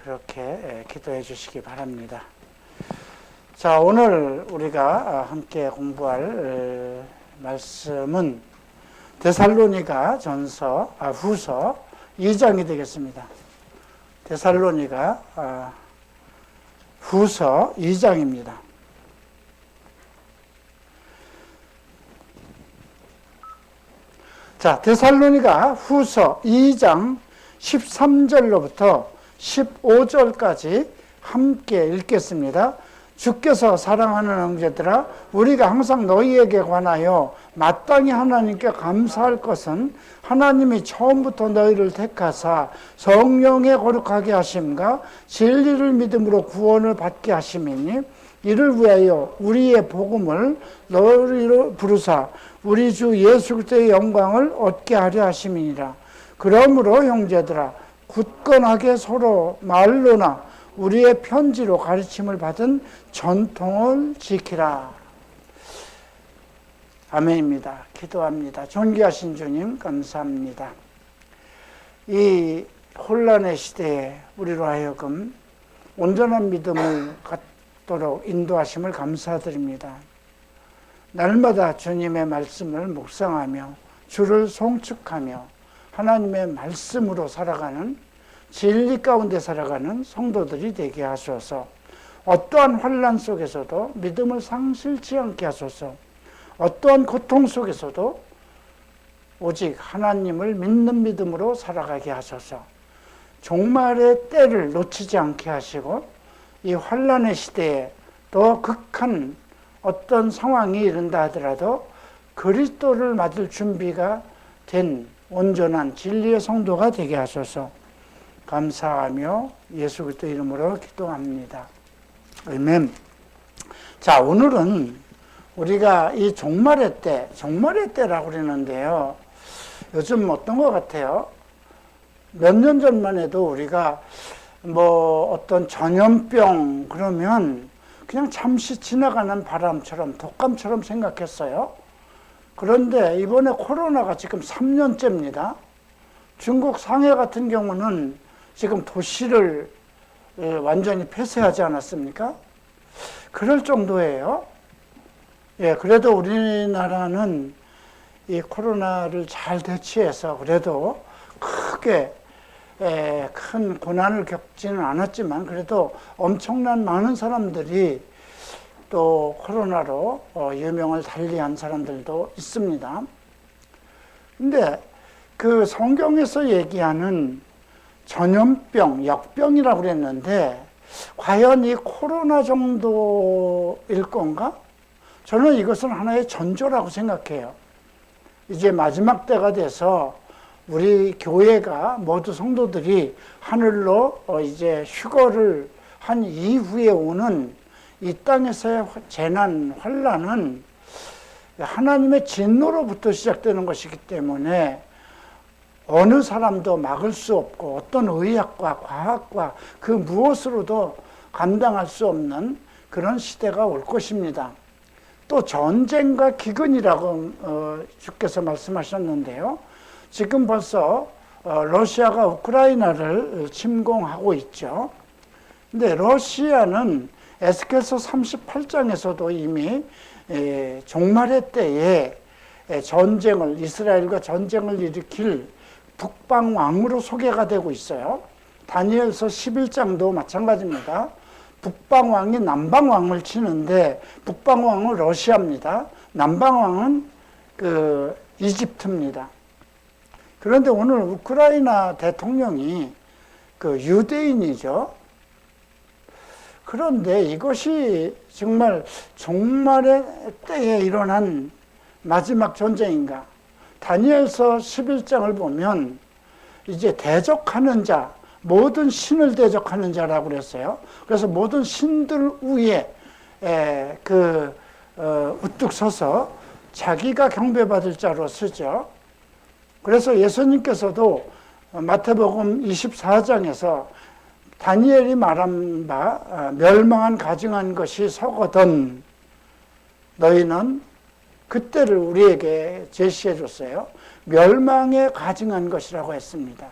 그렇게 기도해 주시기 바랍니다. 자, 오늘 우리가 함께 공부할 말씀은 데살로니가 후서 2장이 되겠습니다. 데살로니가 후서 2장입니다. 자, 데살로니가 후서 2장 13절로부터 15절까지 함께 읽겠습니다. 주께서 사랑하는 형제들아, 우리가 항상 너희에게 관하여 마땅히 하나님께 감사할 것은 하나님이 처음부터 너희를 택하사 성령에 거룩하게 하심과 진리를 믿음으로 구원을 받게 하심이니, 이를 위하여 우리의 복음을 너희로 부르사 우리 주 예수 그리스도의 영광을 얻게 하려 하심이니라. 그러므로 형제들아, 굳건하게 서로 말로나 우리의 편지로 가르침을 받은 전통을 지키라. 아멘입니다. 기도합니다. 존귀하신 주님, 감사합니다. 이 혼란의 시대에 우리로 하여금 온전한 믿음을 갖도록 인도하심을 감사드립니다. 날마다 주님의 말씀을 묵상하며 주를 송축하며 하나님의 말씀으로 살아가는, 진리 가운데 살아가는 성도들이 되게 하소서. 어떠한 환난 속에서도 믿음을 상실치 않게 하소서. 어떠한 고통 속에서도 오직 하나님을 믿는 믿음으로 살아가게 하소서. 종말의 때를 놓치지 않게 하시고, 이 환난의 시대에 더 극한 어떤 상황이 이른다 하더라도 그리스도를 맞을 준비가 된 온전한 진리의 성도가 되게 하소서. 감사하며 예수 그리스도 이름으로 기도합니다. 아멘. 자, 오늘은 우리가 이 종말의 때라고 그러는데요. 요즘 어떤 것 같아요? 몇 년 전만 해도 우리가 어떤 전염병 그러면 그냥 잠시 지나가는 바람처럼, 독감처럼 생각했어요. 그런데 이번에 코로나가 지금 3년째입니다. 중국 상해 같은 경우는 지금 도시를 완전히 폐쇄하지 않았습니까? 그럴 정도예요. 그래도 우리나라는 이 코로나를 잘 대처해서 그래도 크게 큰 고난을 겪지는 않았지만, 그래도 엄청난 많은 사람들이 또 코로나로 유명을 달리한 사람들도 있습니다. 근데 그 성경에서 얘기하는 전염병, 역병이라고 그랬는데 과연 이 코로나 정도일 건가? 저는 이것은 하나의 전조라고 생각해요. 이제 마지막 때가 돼서 우리 교회가 모두 성도들이 하늘로 이제 휴거를 한 이후에 오는 이 땅에서의 재난, 환난은 하나님의 진노로부터 시작되는 것이기 때문에 어느 사람도 막을 수 없고 어떤 의학과 과학과 그 무엇으로도 감당할 수 없는 그런 시대가 올 것입니다. 또 전쟁과 기근이라고 주께서 말씀하셨는데요. 지금 벌써 러시아가 우크라이나를 침공하고 있죠. 근데 러시아는 에스겔서 38장에서도 이미 종말의 때에 이스라엘과 전쟁을 일으킬 북방왕으로 소개가 되고 있어요. 다니엘서 11장도 마찬가지입니다. 북방왕이 남방왕을 치는데 북방왕은 러시아입니다. 남방왕은 이집트입니다. 그런데 오늘 우크라이나 대통령이 유대인이죠. 그런데 이것이 정말 종말의 때에 일어난 마지막 전쟁인가? 다니엘서 11장을 보면 이제 대적하는 자, 모든 신을 대적하는 자라고 그랬어요. 그래서 모든 신들 위에 우뚝 서서 자기가 경배받을 자로 쓰죠. 그래서 예수님께서도 마태복음 24장에서 다니엘이 말한 바 멸망한 가증한 것이 서거든 너희는 그때를 우리에게 제시해 줬어요. 멸망에 가증한 것이라고 했습니다.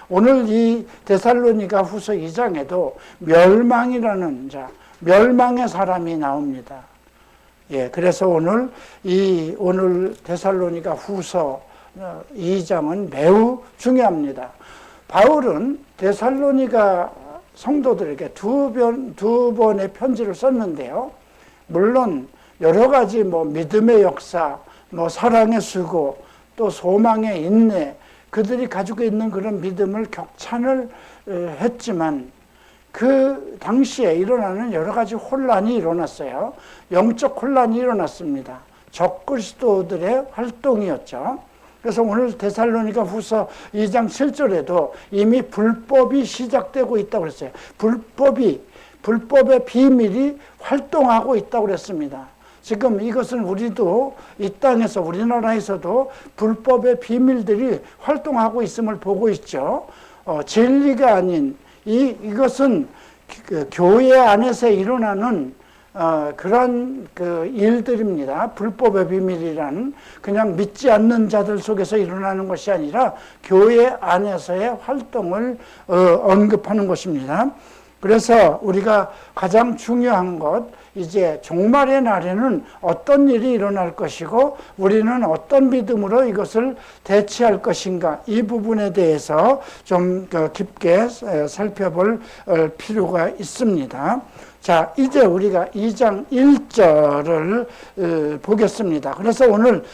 오늘 이 데살로니가 후서 2장에도 멸망이라는 자, 멸망의 사람이 나옵니다. 예, 그래서 오늘 데살로니가 후서 2장은 매우 중요합니다. 바울은 데살로니가 성도들에게 두 번의 편지를 썼는데요. 물론 여러 가지 믿음의 역사, 사랑의 수고, 또 소망의 인내, 그들이 가지고 있는 그런 믿음을 격찬을 했지만 그 당시에 일어나는 여러 가지 혼란이 일어났어요. 영적 혼란이 일어났습니다. 적그리스도들의 활동이었죠. 그래서 오늘 데살로니가 후서 2장 7절에도 이미 불법이 시작되고 있다고 그랬어요. 불법의 비밀이 활동하고 있다고 그랬습니다. 지금 이것은 우리도 이 땅에서, 우리나라에서도 불법의 비밀들이 활동하고 있음을 보고 있죠. 진리가 아닌 이것은 교회 안에서 일어나는 그런 일들입니다. 불법의 비밀이란 그냥 믿지 않는 자들 속에서 일어나는 것이 아니라 교회 안에서의 활동을 언급하는 것입니다. 그래서 우리가 가장 중요한 것, 이제 종말의 날에는 어떤 일이 일어날 것이고 우리는 어떤 믿음으로 이것을 대처할 것인가, 이 부분에 대해서 좀 깊게 살펴볼 필요가 있습니다. 자, 이제 우리가 2장 1절을 보겠습니다. 그래서 오늘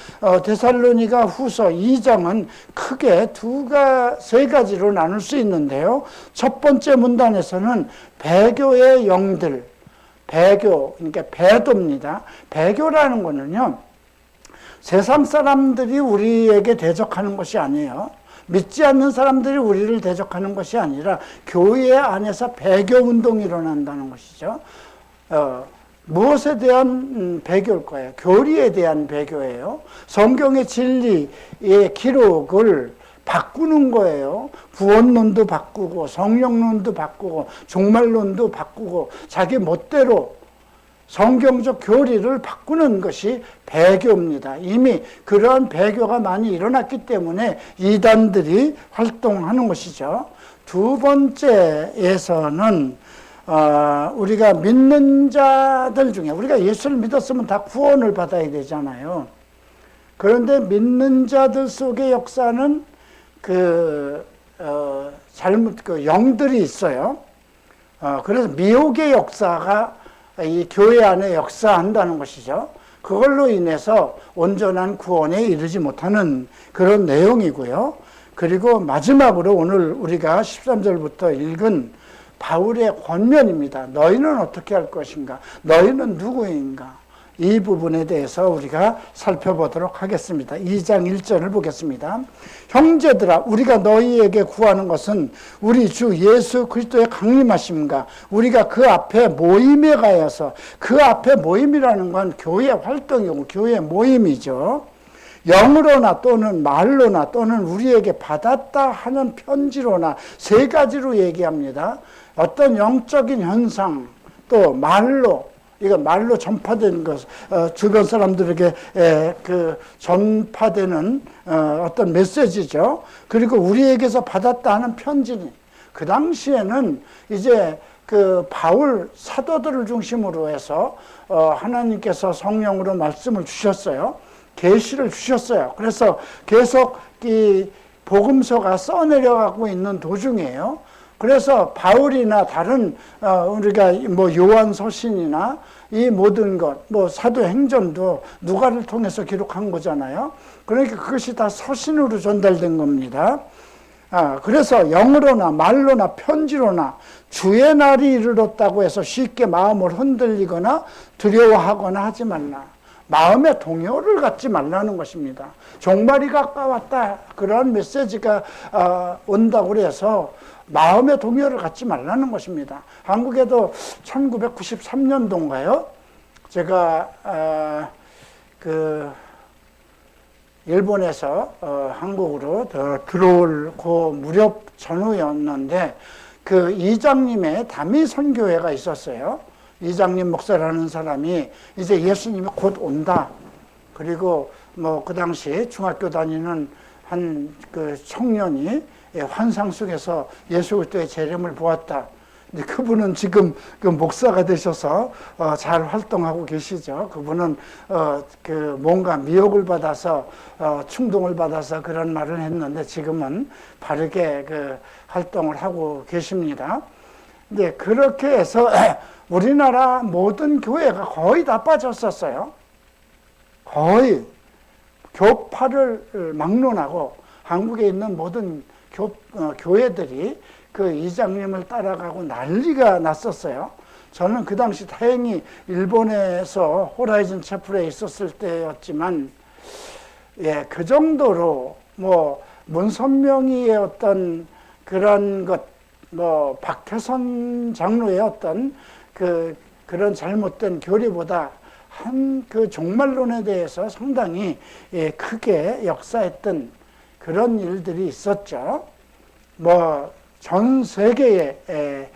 데살로니가 후서 2장은 크게 세 가지로 나눌 수 있는데요. 첫 번째 문단에서는 배교의 영들, 그러니까 배도입니다. 배교라는 거는요, 세상 사람들이 우리에게 대적하는 것이 아니에요. 믿지 않는 사람들이 우리를 대적하는 것이 아니라 교회 안에서 배교 운동이 일어난다는 것이죠. 무엇에 대한 배교일까요? 교리에 대한 배교예요. 성경의 진리의 기록을 바꾸는 거예요. 구원론도 바꾸고 성령론도 바꾸고 종말론도 바꾸고 자기 멋대로 성경적 교리를 바꾸는 것이 배교입니다. 이미 그러한 배교가 많이 일어났기 때문에 이단들이 활동하는 것이죠. 두 번째에서는 우리가 믿는 자들 중에, 우리가 예수를 믿었으면 다 구원을 받아야 되잖아요. 그런데 믿는 자들 속의 역사는 영들이 있어요. 그래서 미혹의 역사가 이 교회 안에 역사한다는 것이죠. 그걸로 인해서 온전한 구원에 이르지 못하는 그런 내용이고요. 그리고 마지막으로 오늘 우리가 13절부터 읽은 바울의 권면입니다. 너희는 어떻게 할 것인가? 너희는 누구인가? 이 부분에 대해서 우리가 살펴보도록 하겠습니다. 2장 1절을 보겠습니다. 형제들아, 우리가 너희에게 구하는 것은 우리 주 예수 그리스도의 강림하심과 우리가 그 앞에 모임에 가여서, 그 앞에 모임이라는 건 교회 활동이고 교회 모임이죠. 영으로나 또는 말로나 또는 우리에게 받았다 하는 편지로나 세 가지로 얘기합니다. 어떤 영적인 현상, 또 말로, 이거 말로 전파되는 것, 주변 사람들에게 전파되는 어떤 메시지죠. 그리고 우리에게서 받았다 하는 편지니, 그 당시에는 이제 바울 사도들을 중심으로 해서 하나님께서 성령으로 말씀을 주셨어요. 계시를 주셨어요. 그래서 계속 이 복음서가 써내려가고 있는 도중이에요. 그래서 바울이나 다른 우리가 요한 서신이나 이 모든 것, 사도행전도 누가를 통해서 기록한 거잖아요. 그러니까 그것이 다 서신으로 전달된 겁니다. 그래서 영으로나 말로나 편지로나 주의 날이 이르렀다고 해서 쉽게 마음을 흔들리거나 두려워하거나 하지 말라. 마음의 동요를 갖지 말라는 것입니다. 종말이 가까웠다, 그런 메시지가 온다고 해서 마음의 동요를 갖지 말라는 것입니다. 한국에도 1993년도인가요? 제가 일본에서 한국으로 들어올 그 무렵 전후였는데 이장님의 다미 선교회가 있었어요. 이장님 목사라는 사람이 이제 예수님이 곧 온다. 그리고 그 당시 중학교 다니는 한 청년이 환상 속에서 예수 그리스도의 재림을 보았다. 근데 그분은 지금 그 목사가 되셔서 잘 활동하고 계시죠. 그분은 그 뭔가 미혹을 받아서 충동을 받아서 그런 말을 했는데 지금은 바르게 그 활동을 하고 계십니다. 근데 그렇게 해서 우리나라 모든 교회가 거의 다 빠졌었어요. 거의 교파를 막론하고 한국에 있는 모든 교회들이 그 이장님을 따라가고 난리가 났었어요. 저는 그 당시 다행히 일본에서 호라이즌 채플에 있었을 때였지만, 예, 그 정도로 뭐 문선명이의 어떤 그런 것, 뭐 박혜선 장로의 어떤 그런 잘못된 교리보다 한 그 종말론에 대해서 상당히 크게 역사했던 그런 일들이 있었죠. 뭐 전 세계에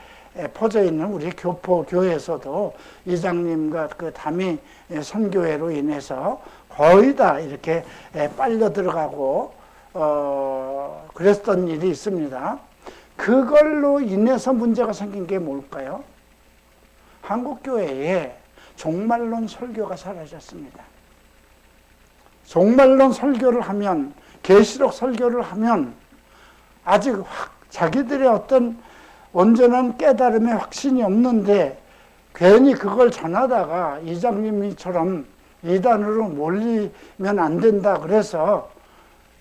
퍼져 있는 우리 교포 교회에서도 이장님과 그 담임 선교회로 인해서 거의 다 이렇게 빨려 들어가고 그랬던 일이 있습니다. 그걸로 인해서 문제가 생긴 게 뭘까요? 한국 교회에 종말론 설교가 사라졌습니다. 종말론 설교를 하면, 계시록 설교를 하면 아직 자기들의 어떤 온전한 깨달음의 확신이 없는데 괜히 그걸 전하다가 이장님이처럼 이단으로 몰리면 안 된다. 그래서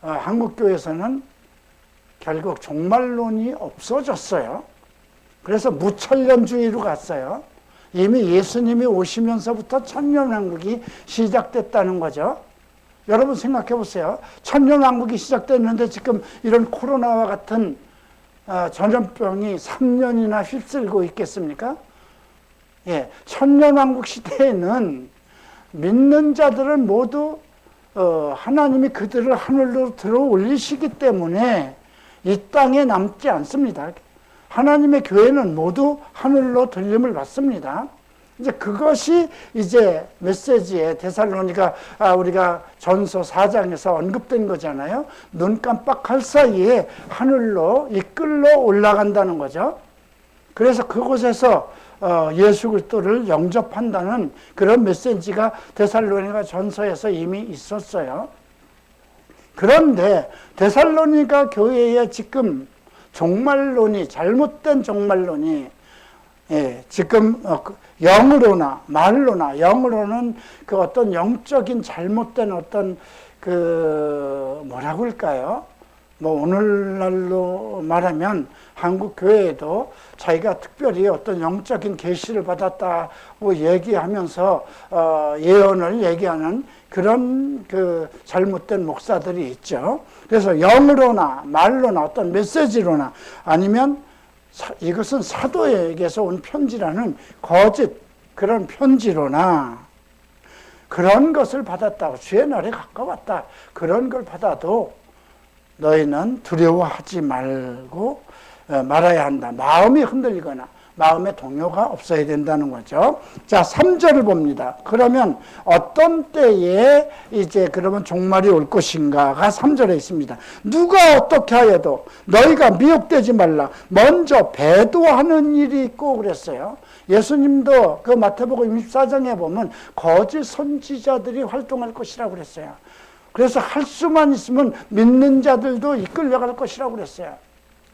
한국교회에서는 결국 종말론이 없어졌어요. 그래서 무천년주의로 갔어요. 이미 예수님이 오시면서부터 천년왕국이 시작됐다는 거죠. 여러분 생각해 보세요. 천년왕국이 시작됐는데 지금 이런 코로나와 같은 전염병이 3년이나 휩쓸고 있겠습니까? 예, 천년왕국 시대에는 믿는 자들은 모두 하나님이 그들을 하늘로 들어 올리시기 때문에 이 땅에 남지 않습니다. 하나님의 교회는 모두 하늘로 들림을 받습니다. 이제 그것이 이제 메시지에 데살로니가 우리가 전서 4장에서 언급된 거잖아요. 눈 깜빡할 사이에 하늘로 이끌러 올라간다는 거죠. 그래서 그곳에서 예수 그리스도를 영접한다는 그런 메시지가 데살로니가 전서에서 이미 있었어요. 그런데 데살로니가 교회에 지금 종말론이, 잘못된 종말론이, 예, 지금 영으로나 말로나, 영으로는 그 어떤 영적인 잘못된 어떤 뭐라고 할까요? 뭐 오늘날로 말하면 한국 교회에도 자기가 특별히 어떤 영적인 계시를 받았다고 얘기하면서 예언을 얘기하는 그런 잘못된 목사들이 있죠. 그래서 영으로나 말로나 어떤 메시지로나 아니면 이것은 사도에게서 온 편지라는 거짓 그런 편지로나 그런 것을 받았다고, 주의 날에 가까웠다, 그런 걸 받아도 너희는 두려워하지 말고 말아야 한다. 마음이 흔들리거나 마음의 동요가 없어야 된다는 거죠. 자, 3절을 봅니다. 그러면 어떤 때에 이제 그러면 종말이 올 것인가가 3절에 있습니다. 누가 어떻게 하여도 너희가 미혹되지 말라. 먼저 배도하는 일이 있고 그랬어요. 예수님도 그 마태복음 24장에 보면 거짓 선지자들이 활동할 것이라고 그랬어요. 그래서 할 수만 있으면 믿는 자들도 이끌려갈 것이라고 그랬어요.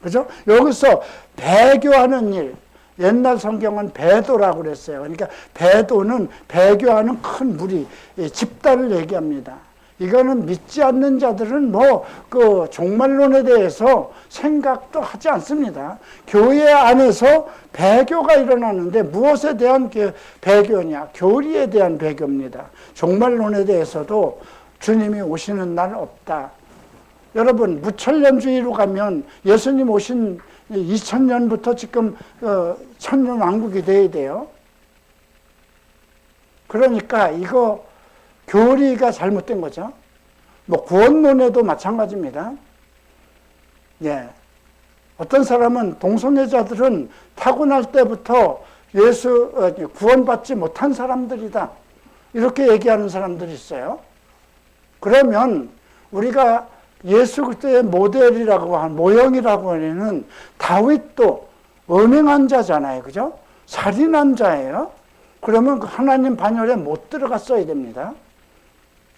그죠? 여기서 배교하는 일, 옛날 성경은 배도라고 그랬어요. 그러니까 배도는 배교하는 큰 무리, 집단을 얘기합니다. 이거는 믿지 않는 자들은 그 종말론에 대해서 생각도 하지 않습니다. 교회 안에서 배교가 일어나는데 무엇에 대한 배교냐? 교리에 대한 배교입니다. 종말론에 대해서도 주님이 오시는 날 없다. 여러분, 무천년주의로 가면 예수님 오신 2000년부터 지금 천년왕국이 돼야 돼요. 그러니까 이거 교리가 잘못된 거죠. 뭐 구원론에도 마찬가지입니다. 예. 어떤 사람은 동성애자들은 타고날 때부터 구원받지 못한 사람들이다, 이렇게 얘기하는 사람들이 있어요. 그러면 우리가 예수 그리스도의 모델이라고 한 모형이라고 하는 다윗도 음행한 자잖아요. 그죠? 살인한 자예요. 그러면 하나님 반열에 못 들어갔어야 됩니다.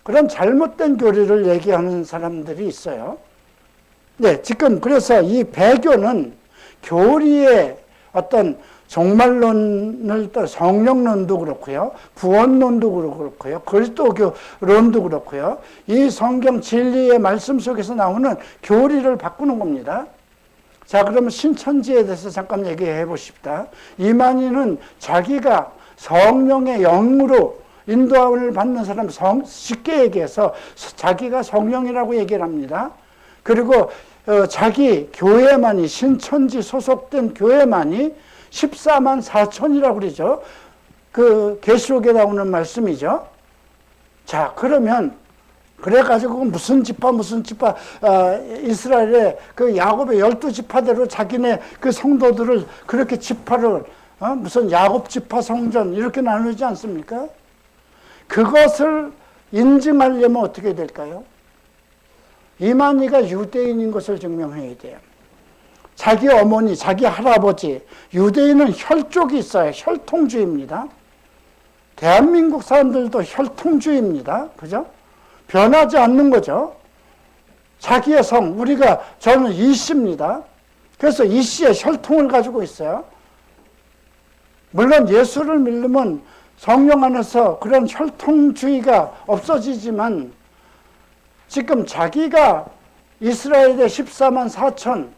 그런 잘못된 교리를 얘기하는 사람들이 있어요. 네, 지금 그래서 이 배교는 교리의 어떤 종말론을 떠 성령론도 그렇고요, 구원론도 그렇고요, 그리스도교론도 그렇고요, 이 성경 진리의 말씀 속에서 나오는 교리를 바꾸는 겁니다. 자, 그러면 신천지에 대해서 잠깐 얘기해 보십시다. 이만희는 자기가 성령의 영으로 인도함을 받는 사람, 쉽게 얘기해서 자기가 성령이라고 얘기를 합니다. 그리고 자기 교회만이, 신천지 소속된 교회만이 14만 4천이라고 그러죠. 그 계시록에 나오는 말씀이죠. 자, 그러면 그래가지고 무슨 지파 이스라엘의 그 야곱의 12지파대로 자기네 그 성도들을 그렇게 지파를 무슨 야곱 지파 성전 이렇게 나누지 않습니까? 그것을 인증하려면 어떻게 될까요? 이만희가 유대인인 것을 증명해야 돼요. 자기 어머니, 자기 할아버지, 유대인은 혈족이 있어요. 혈통주의입니다. 대한민국 사람들도 혈통주의입니다. 그죠? 변하지 않는 거죠. 자기의 성, 저는 이씨입니다. 그래서 이씨의 혈통을 가지고 있어요. 물론 예수를 믿으면 성령 안에서 그런 혈통주의가 없어지지만 지금 자기가 이스라엘의 14만 4천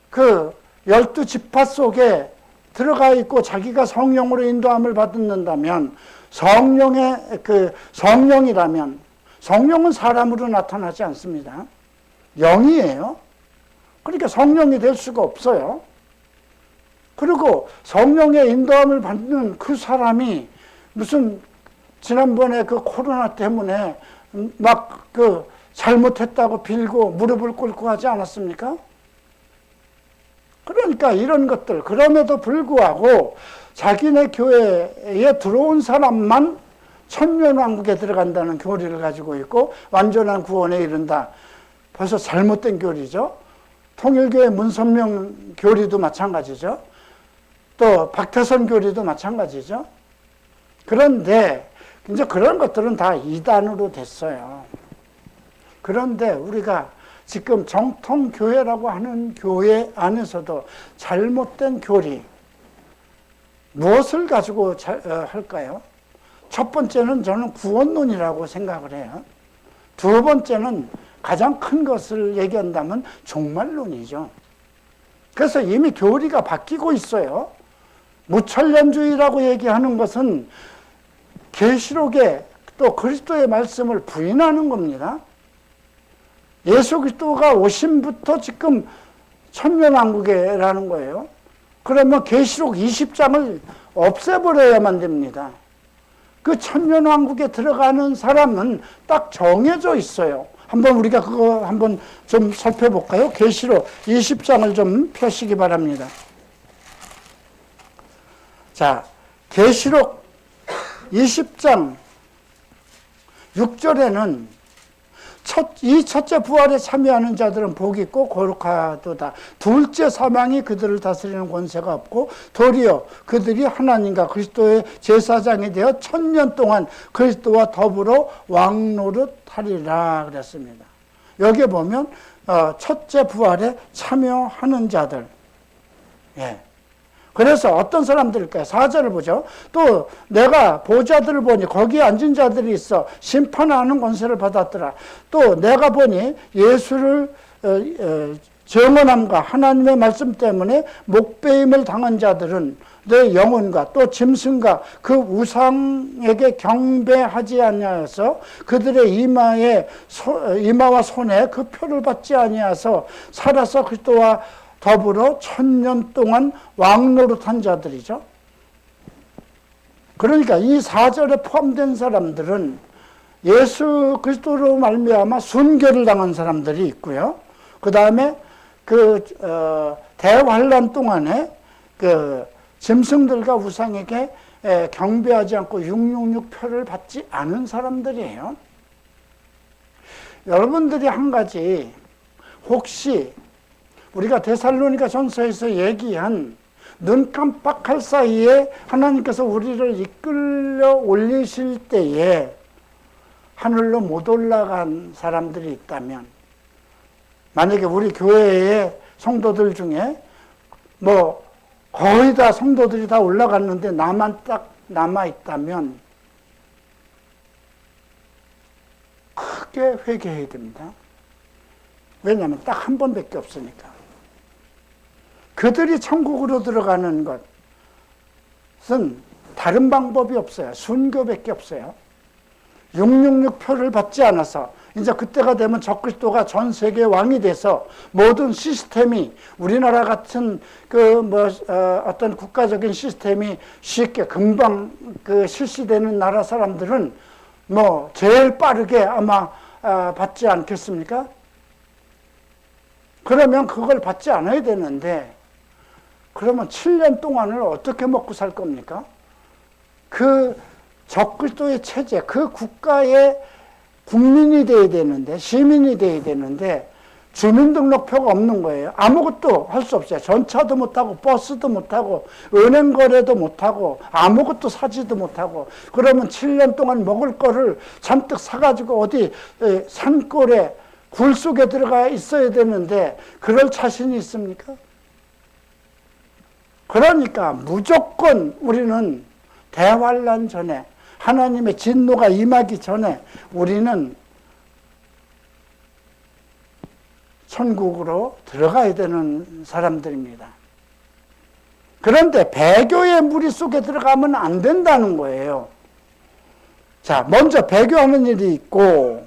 그 12지파 속에 들어가 있고 자기가 성령으로 인도함을 받는다면 성령이라면 성령은 사람으로 나타나지 않습니다. 영이에요. 그러니까 성령이 될 수가 없어요. 그리고 성령의 인도함을 받는 그 사람이 무슨 지난번에 그 코로나 때문에 막 잘못했다고 빌고 무릎을 꿇고 하지 않았습니까? 그러니까 이런 것들, 그럼에도 불구하고 자기네 교회에 들어온 사람만 천년왕국에 들어간다는 교리를 가지고 있고 완전한 구원에 이른다. 벌써 잘못된 교리죠. 통일교회 문선명 교리도 마찬가지죠. 또 박태선 교리도 마찬가지죠. 그런데 이제 그런 것들은 다 이단으로 됐어요. 그런데 우리가 지금 정통교회라고 하는 교회 안에서도 잘못된 교리, 무엇을 가지고 할까요? 첫 번째는 저는 구원론이라고 생각을 해요. 두 번째는 가장 큰 것을 얘기한다면 종말론이죠. 그래서 이미 교리가 바뀌고 있어요. 무천년주의라고 얘기하는 것은 계시록에 또 그리스도의 말씀을 부인하는 겁니다. 예수 그리스도가 오심부터 지금 천년왕국이라는 거예요. 그러면 계시록 20장을 없애버려야만 됩니다. 그 천년왕국에 들어가는 사람은 딱 정해져 있어요. 한번 우리가 그거 한번 좀 살펴볼까요? 계시록 20장을 좀 펴시기 바랍니다. 자, 계시록 20장 6절에는 이 첫째 부활에 참여하는 자들은 복이 있고 거룩하도다. 둘째 사망이 그들을 다스리는 권세가 없고 도리어 그들이 하나님과 그리스도의 제사장이 되어 1000년 동안 그리스도와 더불어 왕노릇하리라 그랬습니다. 여기 보면 첫째 부활에 참여하는 자들. 예. 그래서 어떤 사람들일까요? 4절을 보죠. 또 내가 보좌들을 보니 거기에 앉은 자들이 있어 심판하는 권세를 받았더라. 또 내가 보니 예수를 정언함과 하나님의 말씀 때문에 목배임을 당한 자들은 내 영혼과 또 짐승과 그 우상에게 경배하지 아니하여서 그들의 이마와 손에 그 표를 받지 아니하여서 살아서 그리스도와 더불어 1000년 동안 왕노릇한 자들이죠. 그러니까 이 4절에 포함된 사람들은 예수 그리스도로 말미암아 순교를 당한 사람들이 있고요. 그 다음에 대환란 동안에 짐승들과 우상에게 경배하지 않고 666표를 받지 않은 사람들이에요. 여러분들이 한 가지, 혹시 우리가 데살로니가 전서에서 얘기한 눈 깜빡할 사이에 하나님께서 우리를 이끌려 올리실 때에 하늘로 못 올라간 사람들이 있다면, 만약에 우리 교회의 성도들 중에 뭐 거의 다 성도들이 다 올라갔는데 나만 딱 남아있다면 크게 회개해야 됩니다. 왜냐하면 딱 한 번밖에 없으니까. 그들이 천국으로 들어가는 것은 다른 방법이 없어요. 순교밖에 없어요. 666 표를 받지 않아서 이제 그때가 되면 적그리스도가 전 세계 왕이 돼서 모든 시스템이 우리나라 같은 어떤 국가적인 시스템이 쉽게 금방 실시되는 나라 사람들은 뭐 제일 빠르게 아마 받지 않겠습니까? 그러면 그걸 받지 않아야 되는데, 그러면 7년 동안을 어떻게 먹고 살 겁니까? 그 적그리스도의 체제, 그 국가의 국민이 돼야 되는데, 시민이 돼야 되는데 주민등록표가 없는 거예요. 아무것도 할 수 없어요. 전차도 못하고 버스도 못하고 은행 거래도 못하고 아무것도 사지도 못하고. 그러면 7년 동안 먹을 거를 잔뜩 사가지고 어디 산골에 굴 속에 들어가 있어야 되는데 그럴 자신이 있습니까? 그러니까 무조건 우리는 대환란 전에, 하나님의 진노가 임하기 전에 우리는 천국으로 들어가야 되는 사람들입니다. 그런데 배교의 무리 속에 들어가면 안 된다는 거예요. 자, 먼저 배교하는 일이 있고,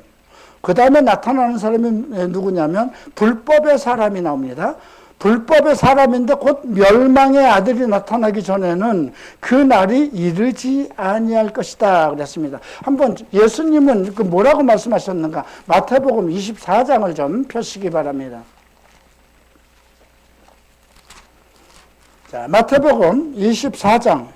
그 다음에 나타나는 사람이 누구냐면 불법의 사람이 나옵니다. 불법의 사람인데 곧 멸망의 아들이 나타나기 전에는 그 날이 이르지 아니할 것이다 그랬습니다. 한번 예수님은 뭐라고 말씀하셨는가? 마태복음 24장을 좀 펴시기 바랍니다. 자, 마태복음 24장.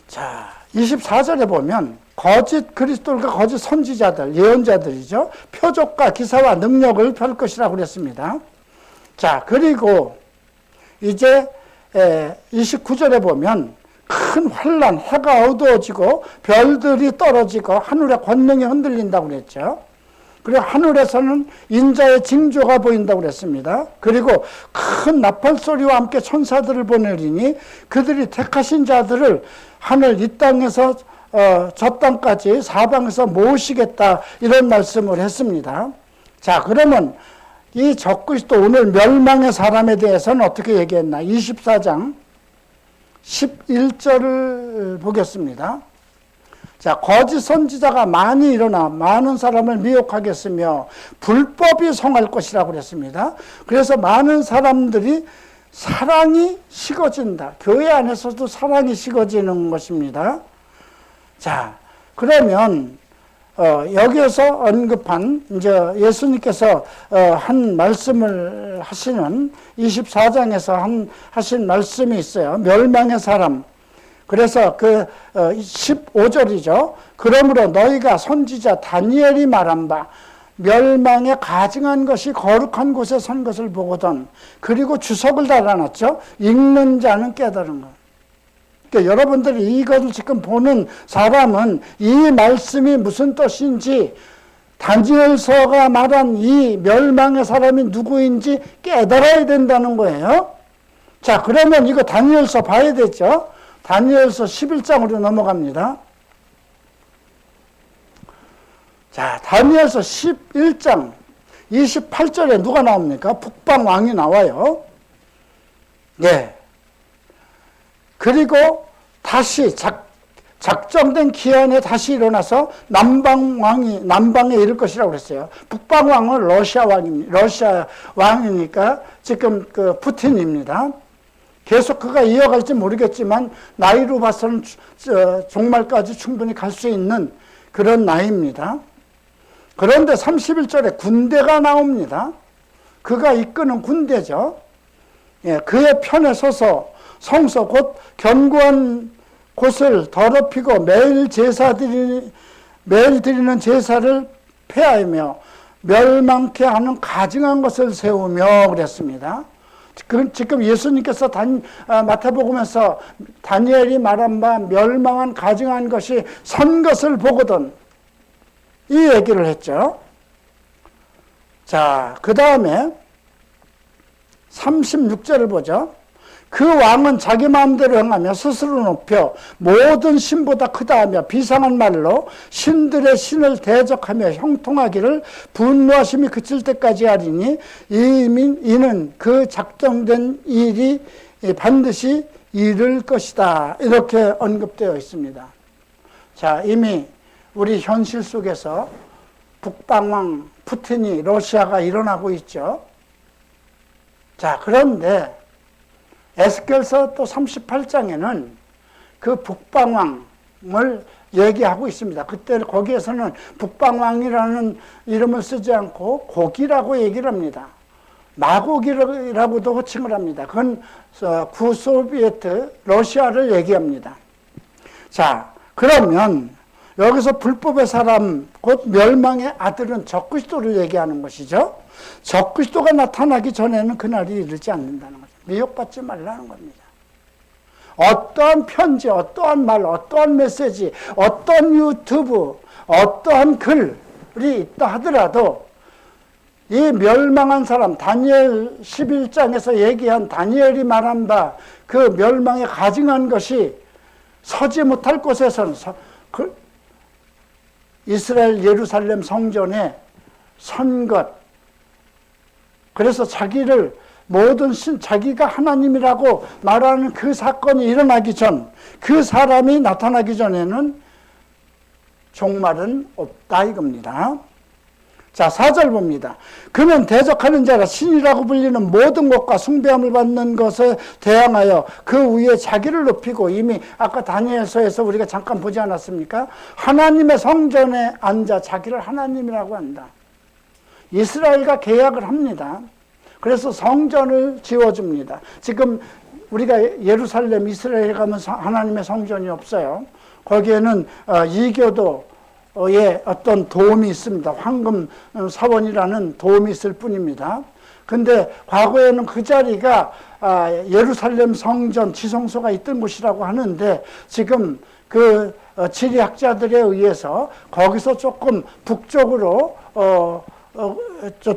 자, 24절에 보면 거짓 그리스도들과 거짓 선지자들, 예언자들이죠. 표적과 기사와 능력을 펼 것이라고 그랬습니다. 자, 그리고 이제 29절에 보면 큰 환란, 해가 어두워지고 별들이 떨어지고 하늘의 권능이 흔들린다고 그랬죠. 그리고 하늘에서는 인자의 징조가 보인다고 그랬습니다. 그리고 큰 나팔 소리와 함께 천사들을 보내리니 그들이 택하신 자들을 하늘 이 땅에서 저 땅까지 사방에서 모으시겠다, 이런 말씀을 했습니다. 자, 그러면 이 적그리스도 오늘 멸망의 사람에 대해서는 어떻게 얘기했나? 24장 11절을 보겠습니다. 자, 거짓 선지자가 많이 일어나 많은 사람을 미혹하겠으며 불법이 성할 것이라고 그랬습니다. 그래서 많은 사람들이 사랑이 식어진다. 교회 안에서도 사랑이 식어지는 것입니다. 자, 그러면 여기에서 언급한 이제 예수님께서 한 말씀을 하시는 24장에서 하신 말씀이 있어요. 멸망의 사람. 그래서 15절이죠. 그러므로 너희가 선지자 다니엘이 말한 바 멸망에 가증한 것이 거룩한 곳에 선 것을 보거든. 그리고 주석을 달아놨죠. 읽는 자는 깨달은 것. 그러니까 여러분들이 이것을 지금 보는 사람은 이 말씀이 무슨 뜻인지, 다니엘서가 말한 이 멸망의 사람이 누구인지 깨달아야 된다는 거예요. 자, 그러면 이거 다니엘서 봐야 되죠. 다니엘서 11장으로 넘어갑니다. 자, 다니엘서 11장 28절에 누가 나옵니까? 북방왕이 나와요. 네. 그리고 다시 작정된 기한에 다시 일어나서 남방에 이를 것이라고 그랬어요. 북방왕은 러시아 왕이니까 지금 푸틴입니다. 계속 그가 이어갈지 모르겠지만 나이로 봐서는 종말까지 충분히 갈 수 있는 그런 나이입니다. 그런데 31절에 군대가 나옵니다. 그가 이끄는 군대죠. 예, 그의 편에 서서 성서 곧 견고한 곳을 더럽히고 매일 드리는 제사를 폐하며 멸망케 하는 가증한 것을 세우며 그랬습니다. 지금 예수님께서 마태복음에서 다니엘이 말한 바 멸망한 가증한 것이 선 것을 보거든, 이 얘기를 했죠. 자, 그 다음에 36절을 보죠. 그 왕은 자기 마음대로 행하며 스스로 높여 모든 신보다 크다 하며 비상한 말로 신들의 신을 대적하며 형통하기를 분노하심이 그칠 때까지 하리니 이는 그 작정된 일이 반드시 이룰 것이다. 이렇게 언급되어 있습니다. 자, 이미 우리 현실 속에서 북방왕 푸틴이 러시아가 일어나고 있죠. 자, 그런데 에스겔서 또 38장에는 그 북방왕을 얘기하고 있습니다. 그때 거기에서는 북방왕이라는 이름을 쓰지 않고 고기라고 얘기를 합니다. 마고기라고도 호칭을 합니다. 그건 구소비에트 러시아를 얘기합니다. 자, 그러면 여기서 불법의 사람 곧 멸망의 아들은 적그리스도를 얘기하는 것이죠. 적그리스도가 나타나기 전에는 그날이 이르지 않는다는 거죠. 미혹받지 말라는 겁니다. 어떠한 편지, 어떠한 말, 어떠한 메시지, 어떠한 유튜브, 어떠한 글이 있다 하더라도 이 멸망한 사람, 다니엘 11장에서 얘기한 다니엘이 말한 바 그 멸망에 가증한 것이 서지 못할 곳에서는 이스라엘 예루살렘 성전에 선 것, 그래서 자기를 모든 자기가 하나님이라고 말하는 그 사건이 일어나기 전, 그 사람이 나타나기 전에는 종말은 없다 이겁니다. 자, 4절 봅니다. 그는 대적하는 자라 신이라고 불리는 모든 것과 숭배함을 받는 것에 대항하여 그 위에 자기를 높이고, 이미 아까 다니엘서에서 우리가 잠깐 보지 않았습니까? 하나님의 성전에 앉아 자기를 하나님이라고 한다. 이스라엘과 계약을 합니다. 그래서 성전을 지어줍니다. 지금 우리가 예루살렘, 이스라엘 가면 하나님의 성전이 없어요. 거기에는 이교도의 어떤 도움이 있습니다. 황금 사원이라는 도움이 있을 뿐입니다. 근데 과거에는 그 자리가 예루살렘 성전 지성소가 있던 곳이라고 하는데, 지금 그 지리학자들에 의해서 거기서 조금 북쪽으로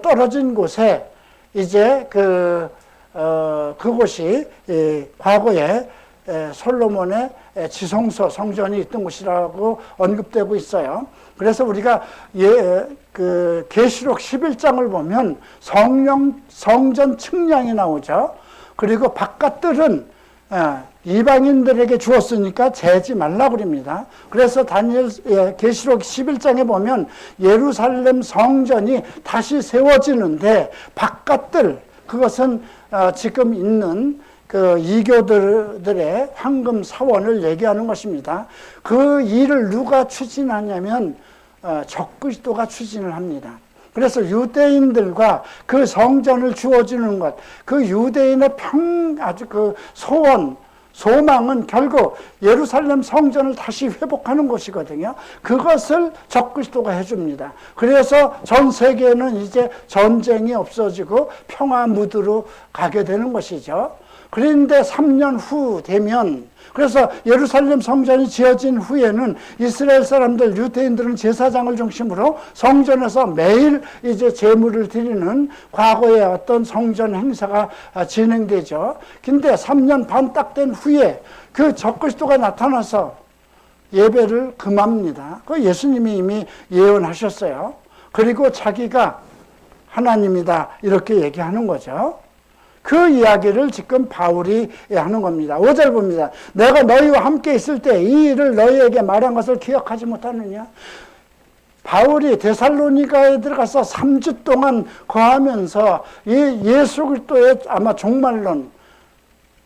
떨어진 곳에 이제 그곳이 과거에 솔로몬의 지성소 성전이 있던 곳이라고 언급되고 있어요. 그래서 우리가 계시록 11장을 보면 성전 측량이 나오죠. 그리고 바깥들은 이방인들에게 주었으니까 재지 말라고 그럽니다. 그래서 계시록 11장에 보면 예루살렘 성전이 다시 세워지는데, 바깥들, 그것은 지금 있는 그 이교들의 황금 사원을 얘기하는 것입니다. 그 일을 누가 추진하냐면 적그리스도가 추진을 합니다. 그래서 유대인들과 그 성전을 주어주는 것, 그 유대인의 아주 그 소망은 결국 예루살렘 성전을 다시 회복하는 것이거든요. 그것을 적그리스도가 해줍니다. 그래서 전 세계는 이제 전쟁이 없어지고 평화 무드로 가게 되는 것이죠. 그런데 3년 후 되면, 그래서 예루살렘 성전이 지어진 후에는 이스라엘 사람들, 유대인들은 제사장을 중심으로 성전에서 매일 이제 제물을 드리는 과거의 어떤 성전 행사가 진행되죠. 근데 3년 반 딱 된 후에 그 적그리스도가 나타나서 예배를 금합니다. 그 예수님이 이미 예언하셨어요. 그리고 자기가 하나님이다 이렇게 얘기하는 거죠. 그 이야기를 지금 바울이 하는 겁니다. 5절 봅니다. 내가 너희와 함께 있을 때 이 일을 너희에게 말한 것을 기억하지 못하느냐? 바울이 데살로니가에 들어가서 3주 동안 거하면서 이 예수 그리스도의 아마 종말론,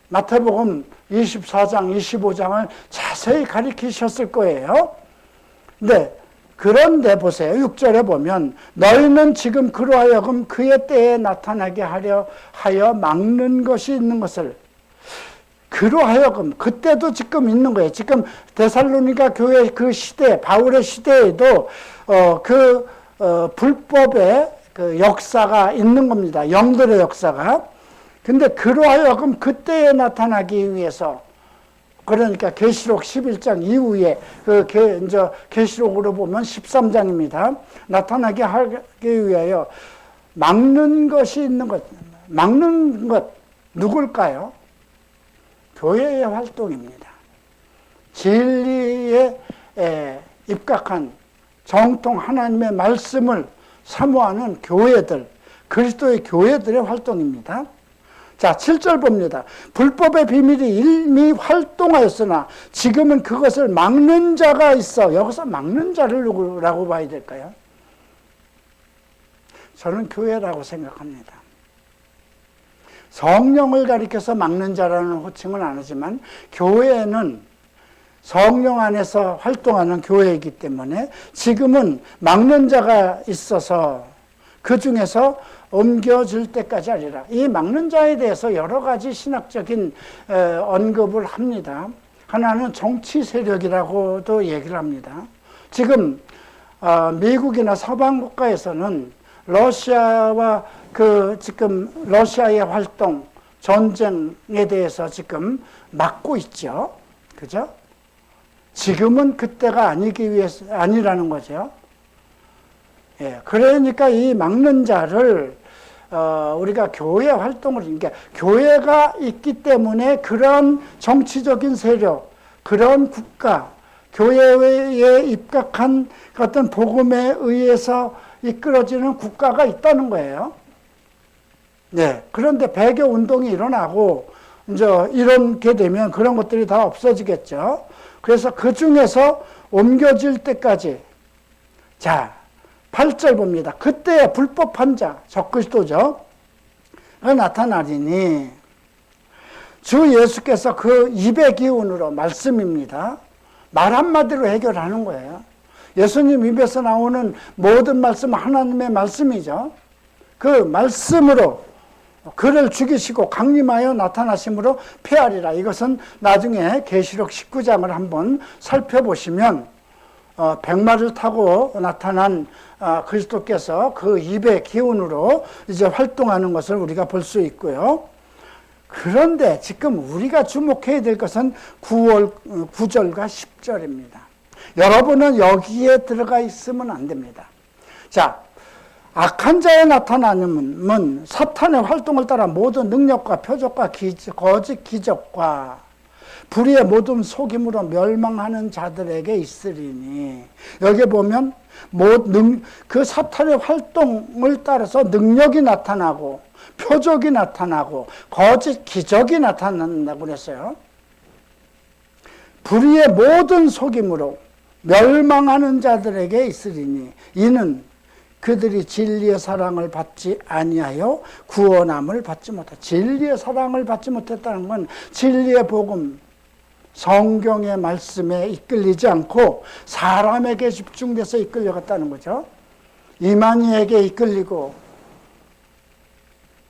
마태복음 24장, 25장을 자세히 가리키셨을 거예요. 그런데 보세요. 6절에 보면 너희는 지금 그로 하여금 그의 때에 나타나게 하려 하여 막는 것이 있는 것을, 그로 하여금 그때도 지금 있는 거예요. 지금 데살로니가 교회 그 시대, 바울의 시대에도 불법의 그 역사가 있는 겁니다. 영들의 역사가. 근데 그로 하여금 그때에 나타나기 위해서, 그러니까 계시록 11장 이후에 이제 계시록으로 보면 13장입니다. 나타나게 하기 위하여 막는 것이 있는 것. 막는 것 누굴까요? 교회의 활동입니다. 진리에 입각한 정통 하나님의 말씀을 사모하는 교회들, 그리스도의 교회들의 활동입니다. 자, 7절 봅니다. 불법의 비밀이 이미 활동하였으나 지금은 그것을 막는 자가 있어. 여기서 막는 자를 누구라고 봐야 될까요? 저는 교회라고 생각합니다. 성령을 가리켜서 막는 자라는 호칭은 안 하지만 교회는 성령 안에서 활동하는 교회이기 때문에 지금은 막는 자가 있어서 그 중에서 옮겨질 때까지 하리라. 이 막는 자에 대해서 여러 가지 신학적인 언급을 합니다. 하나는 정치 세력이라고도 얘기를 합니다. 지금 미국이나 서방 국가에서는 러시아와 지금 러시아의 활동, 전쟁에 대해서 지금 막고 있죠. 그죠? 지금은 그때가 아니라는 거죠. 예, 그러니까 이 막는 자를 우리가 교회 활동을, 그러니까 교회가 있기 때문에 그런 정치적인 세력, 그런 국가, 교회에 입각한 어떤 복음에 의해서 이끌어지는 국가가 있다는 거예요. 네. 그런데 배교 운동이 일어나고 이제 이렇게 되면 그런 것들이 다 없어지겠죠. 그래서 그 중에서 옮겨질 때까지, 자, 8절 봅니다. 그때 불법한 자, 적그리스도죠. 나타나리니 주 예수께서 그 입의 기운으로, 말씀입니다. 말 한마디로 해결하는 거예요. 예수님 입에서 나오는 모든 말씀은 하나님의 말씀이죠. 그 말씀으로 그를 죽이시고 강림하여 나타나심으로 폐하리라. 이것은 나중에 계시록 19장을 한번 살펴보시면 백마를 타고 나타난 그리스도께서 그 입의 기운으로 이제 활동하는 것을 우리가 볼 수 있고요. 그런데 지금 우리가 주목해야 될 것은 9절과 10절입니다. 여러분은 여기에 들어가 있으면 안 됩니다. 자, 악한 자의 나타남은 사탄의 활동을 따라 모든 능력과 표적과 거짓 기적과 불의의 모든 속임으로 멸망하는 자들에게 있으리니, 여기 보면 그 사탄의 활동을 따라서 능력이 나타나고 표적이 나타나고 거짓 기적이 나타난다고 그랬어요. 불의의 모든 속임으로 멸망하는 자들에게 있으리니 이는 그들이 진리의 사랑을 받지 아니하여 구원함을 받지 못했다. 진리의 사랑을 받지 못했다는 건 진리의 복음, 성경의 말씀에 이끌리지 않고 사람에게 집중돼서 이끌려갔다는 거죠. 이만희에게 이끌리고,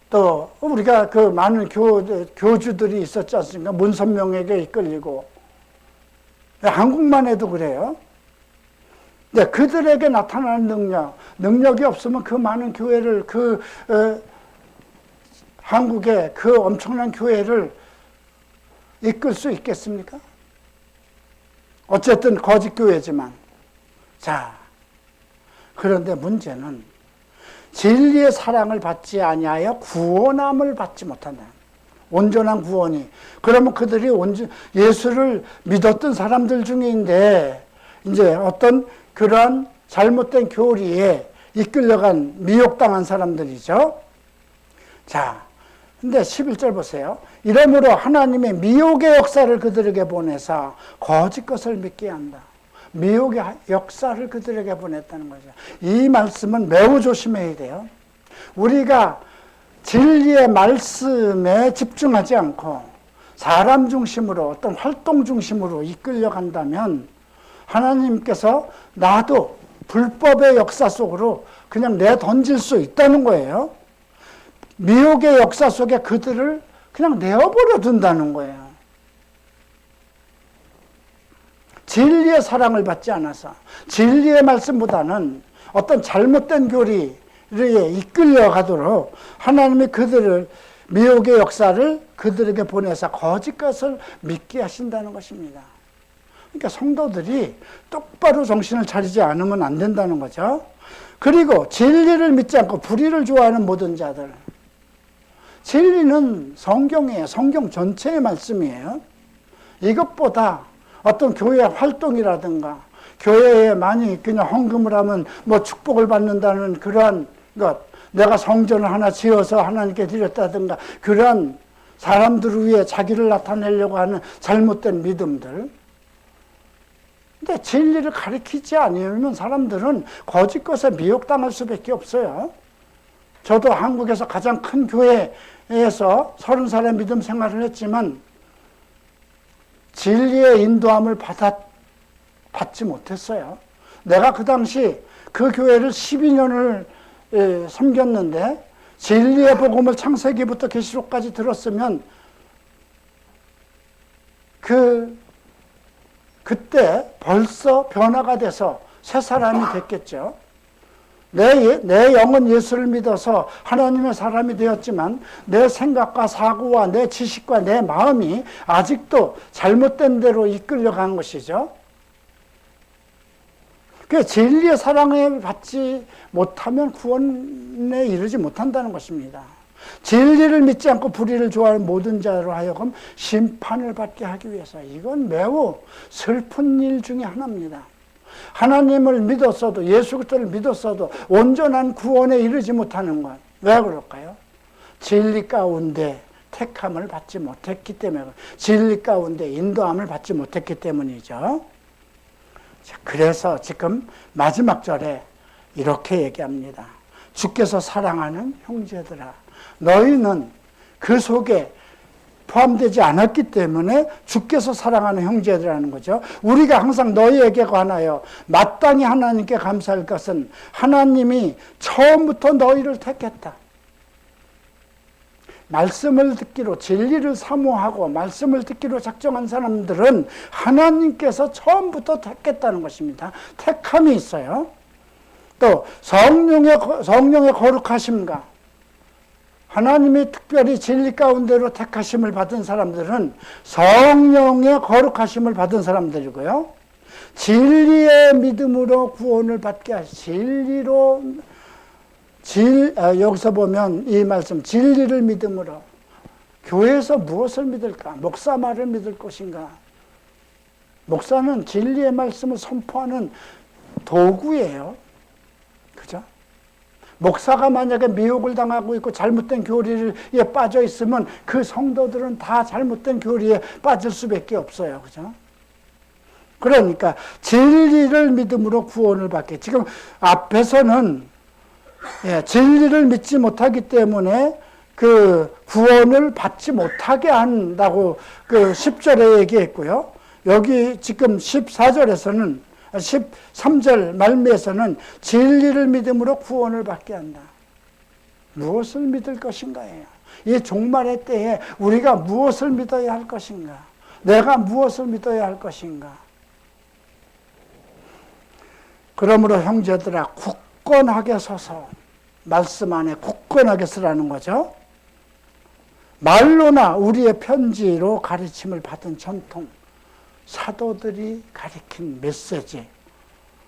또 우리가 그 많은 교주들이 있었지 않습니까? 문선명에게 이끌리고, 한국만 해도 그래요. 근데 그들에게 나타나는 능력이 없으면 그 많은 교회를, 한국의 그 엄청난 교회를 이끌 수 있겠습니까? 어쨌든 거짓 교회지만. 자, 그런데 문제는 진리의 사랑을 받지 아니하여 구원함을 받지 못한다. 온전한 구원이. 그러면 그들이 예수를 믿었던 사람들 중인데 이제 어떤 그러한 잘못된 교리에 이끌려간 미혹당한 사람들이죠. 자, 근데 11절 보세요. 이러므로 하나님의 미혹의 역사를 그들에게 보내사 거짓 것을 믿게 한다. 미혹의 역사를 그들에게 보냈다는 거죠. 이 말씀은 매우 조심해야 돼요. 우리가 진리의 말씀에 집중하지 않고 사람 중심으로, 어떤 활동 중심으로 이끌려간다면 하나님께서 나도 불법의 역사 속으로 그냥 내던질 수 있다는 거예요. 미혹의 역사 속에 그들을 그냥 내어버려 둔다는 거예요. 진리의 사랑을 받지 않아서 진리의 말씀보다는 어떤 잘못된 교리에 이끌려 가도록 하나님이 그들을 미혹의 역사를 그들에게 보내서 거짓 것을 믿게 하신다는 것입니다. 그러니까 성도들이 똑바로 정신을 차리지 않으면 안 된다는 거죠. 그리고 진리를 믿지 않고 불의를 좋아하는 모든 자들. 진리는 성경이에요. 성경 전체의 말씀이에요. 이것보다 어떤 교회 활동이라든가 교회에 많이 그냥 헌금을 하면 뭐 축복을 받는다는 그러한 것, 내가 성전을 하나 지어서 하나님께 드렸다든가 그러한 사람들을 위해 자기를 나타내려고 하는 잘못된 믿음들. 근데 진리를 가르치지 않으면 사람들은 거짓 것에 미혹당할 수밖에 없어요. 저도 한국에서 가장 큰 교회에서 30살의 믿음 생활을 했지만 진리의 인도함을 받지 못했어요. 내가 그 당시 그 교회를 12년을 섬겼는데 진리의 복음을 창세기부터 계시록까지 들었으면 그때 벌써 변화가 돼서 새 사람이 됐겠죠. 내 영은 예수를 믿어서 하나님의 사람이 되었지만 내 생각과 사고와 내 지식과 내 마음이 아직도 잘못된 대로 이끌려간 것이죠. 그 진리의 사랑을 받지 못하면 구원에 이르지 못한다는 것입니다. 진리를 믿지 않고 불의를 좋아하는 모든 자로 하여금 심판을 받게 하기 위해서. 이건 매우 슬픈 일 중에 하나입니다. 하나님을 믿었어도, 예수 그리스도를 믿었어도 온전한 구원에 이르지 못하는 것. 왜 그럴까요? 진리 가운데 택함을 받지 못했기 때문에, 진리 가운데 인도함을 받지 못했기 때문이죠. 그래서 지금 마지막 절에 이렇게 얘기합니다. 주께서 사랑하는 형제들아, 너희는 그 속에 포함되지 않았기 때문에 주께서 사랑하는 형제들이라는 거죠. 우리가 항상 너희에게 관하여 마땅히 하나님께 감사할 것은 하나님이 처음부터 너희를 택했다. 말씀을 듣기로, 진리를 사모하고 말씀을 듣기로 작정한 사람들은 하나님께서 처음부터 택했다는 것입니다. 택함이 있어요. 또 성령의 거룩하심과 하나님이 특별히 진리 가운데로 택하심을 받은 사람들은 성령의 거룩하심을 받은 사람들이고요. 진리의 믿음으로 구원을 받게 진리로 여기서 보면 이 말씀, 진리를 믿음으로. 교회에서 무엇을 믿을까? 목사 말을 믿을 것인가? 목사는 진리의 말씀을 선포하는 도구예요. 그죠? 목사가 만약에 미혹을 당하고 있고 잘못된 교리에 빠져 있으면 그 성도들은 다 잘못된 교리에 빠질 수밖에 없어요. 그죠? 그러니까 진리를 믿음으로 구원을 받게. 지금 앞에서는 진리를 믿지 못하기 때문에 그 구원을 받지 못하게 한다고 그 10절에 얘기했고요. 여기 지금 14절에서는 13절 말미에서는 진리를 믿음으로 구원을 받게 한다. 무엇을 믿을 것인가예요. 이 종말의 때에 우리가 무엇을 믿어야 할 것인가? 내가 무엇을 믿어야 할 것인가? 그러므로 형제들아, 굳건하게 서서, 말씀 안에 굳건하게 서라는 거죠. 말로나 우리의 편지로 가르침을 받은 전통, 사도들이 가르친 메시지,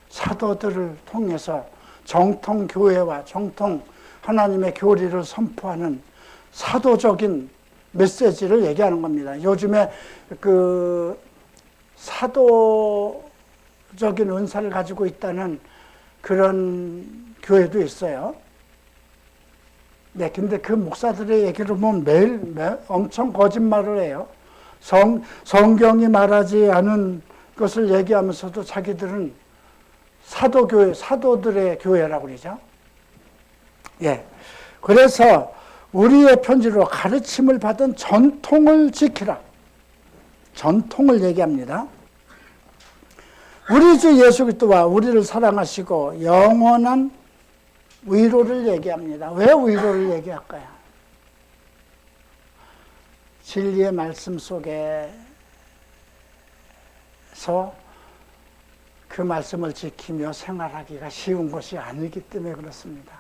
사도들을 통해서 정통 교회와 정통 하나님의 교리를 선포하는 사도적인 메시지를 얘기하는 겁니다. 요즘에 그 사도적인 은사를 가지고 있다는 그런 교회도 있어요. 네, 근데 그 목사들의 얘기를 보면 매일 엄청 거짓말을 해요. 성경이 말하지 않은 것을 얘기하면서도 자기들은 사도교회, 사도들의 교회라고 그러죠. 예. 그래서 우리의 편지로 가르침을 받은 전통을 지키라. 전통을 얘기합니다. 우리 주 예수 그리스도와 우리를 사랑하시고 영원한 위로를 얘기합니다. 왜 위로를 얘기할까요? 진리의 말씀 속에서 그 말씀을 지키며 생활하기가 쉬운 것이 아니기 때문에 그렇습니다.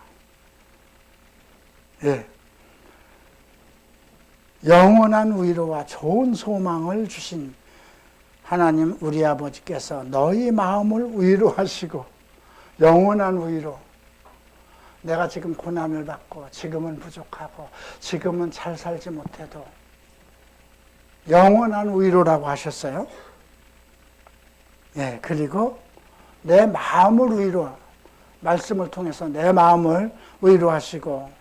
예. 영원한 위로와 좋은 소망을 주신 하나님 우리 아버지께서 너희 마음을 위로하시고, 영원한 위로, 내가 지금 고난을 받고 지금은 부족하고 지금은 잘 살지 못해도 영원한 위로라고 하셨어요. 예, 그리고 내 마음을 말씀을 통해서 내 마음을 위로하시고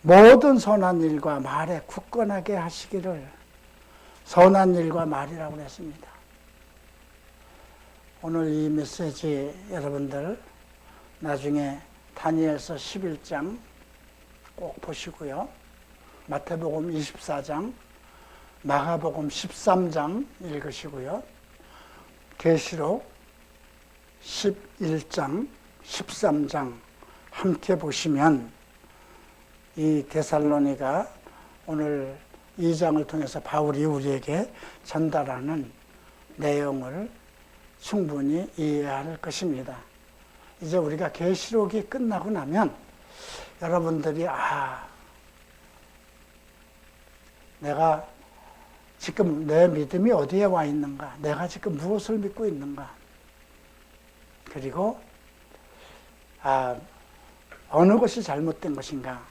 모든 선한 일과 말에 굳건하게 하시기를, 선한 일과 말이라고 했습니다. 오늘 이 메시지 여러분들 나중에 다니엘서 11장 꼭 보시고요. 마태복음 24장, 마가복음 13장 읽으시고요. 계시록 11장, 13장 함께 보시면 이 데살로니가 오늘 2장을 통해서 바울이 우리에게 전달하는 내용을 충분히 이해할 것입니다. 이제 우리가 계시록이 끝나고 나면 여러분들이 내가 지금 내 믿음이 어디에 와 있는가, 내가 지금 무엇을 믿고 있는가, 그리고 어느 것이 잘못된 것인가를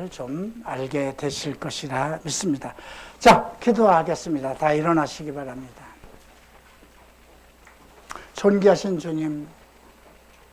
좀 알게 되실 것이라 믿습니다. 자, 기도하겠습니다. 다 일어나시기 바랍니다. 존귀하신 주님,